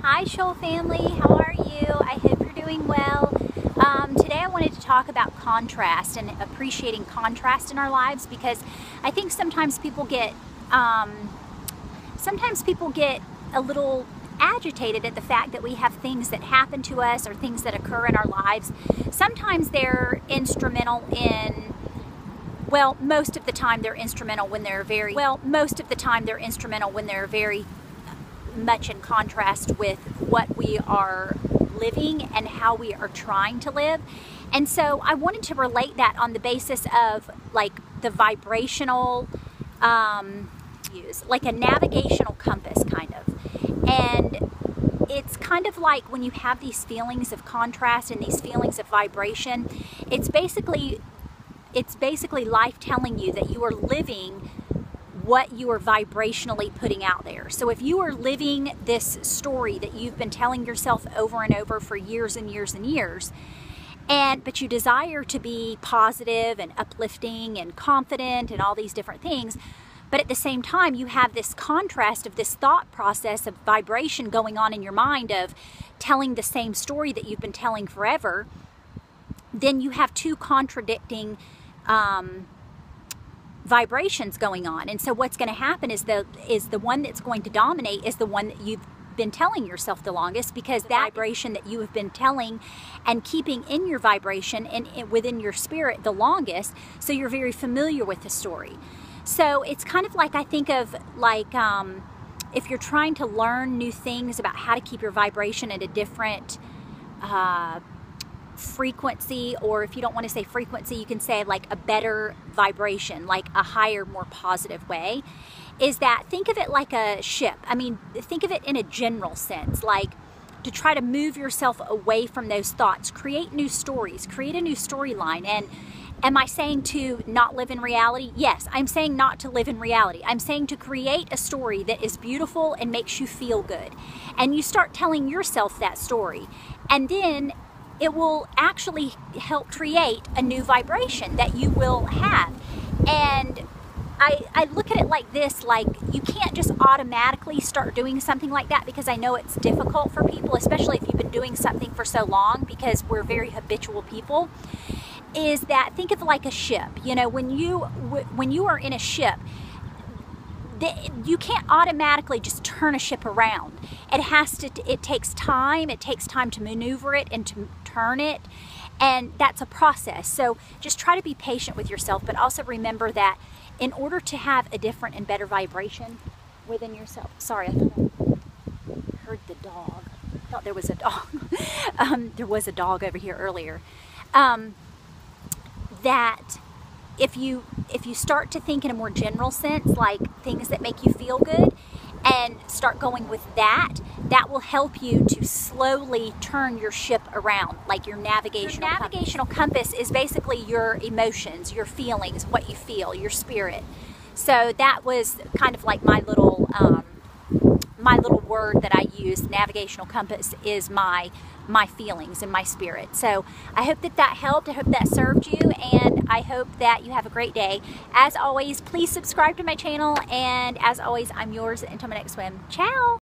Hi Shoal family, how are you? I hope you're doing well. Today I wanted to talk about contrast and appreciating contrast in our lives, because I think sometimes people get a little agitated at the fact that we have things that happen to us or things that occur in our lives. Sometimes they're instrumental in, well, most of the time they're instrumental when they're very much in contrast with what we are living and how we are trying to live. And so I wanted to relate that on the basis of like the vibrational, like a navigational compass kind of. And it's kind of like when you have these feelings of contrast and these feelings of vibration, it's basically life telling you that you are living what you are vibrationally putting out there. So if you are living this story that you've been telling yourself over and over for years and years and years, but you desire to be positive and uplifting and confident and all these different things, but at the same time you have this contrast of this thought process of vibration going on in your mind of telling the same story that you've been telling forever, then you have two contradicting vibrations going on. And so what's going to happen is the one that's going to dominate is the one that you've been telling yourself the longest, because that vibration that you have been telling and keeping in your vibration and within your spirit the longest, so you're very familiar with the story. So it's kind of like, I think of like if you're trying to learn new things about how to keep your vibration at a different frequency, or if you don't want to say frequency, you can say like a better vibration, like a higher, more positive way, is that think of it like a ship. I mean, think of it in a general sense, like to try to move yourself away from those thoughts, create new stories, create a new storyline. And am I saying to not live in reality? Yes, I'm saying not to live in reality. I'm saying to create a story that is beautiful and makes you feel good. And you start telling yourself that story, and then it will actually help create a new vibration that you will have. And I look at it like this, like you can't just automatically start doing something like that, because I know it's difficult for people, especially if you've been doing something for so long, because we're very habitual people, is that think of it like a ship. You know, when you are in a ship, you can't automatically just turn a ship around. It takes time. It takes time to maneuver it and to turn it, and that's a process. So just try to be patient with yourself, but also remember that in order to have a different and better vibration within yourself. Sorry, I thought I heard the dog. I thought there was a dog. There was a dog over here earlier. That if you start to think in a more general sense, like things that make you feel good, and start going with that will help you to slowly turn your ship around, like your navigational compass is basically your emotions, your feelings, what you feel, your spirit. So that was kind of like my little word that I use. Navigational compass is my feelings and my spirit. So I hope that helped. I hope that served you, and I hope that you have a great day. As always, please subscribe to my channel, and as always, I'm yours until my next swim. Ciao!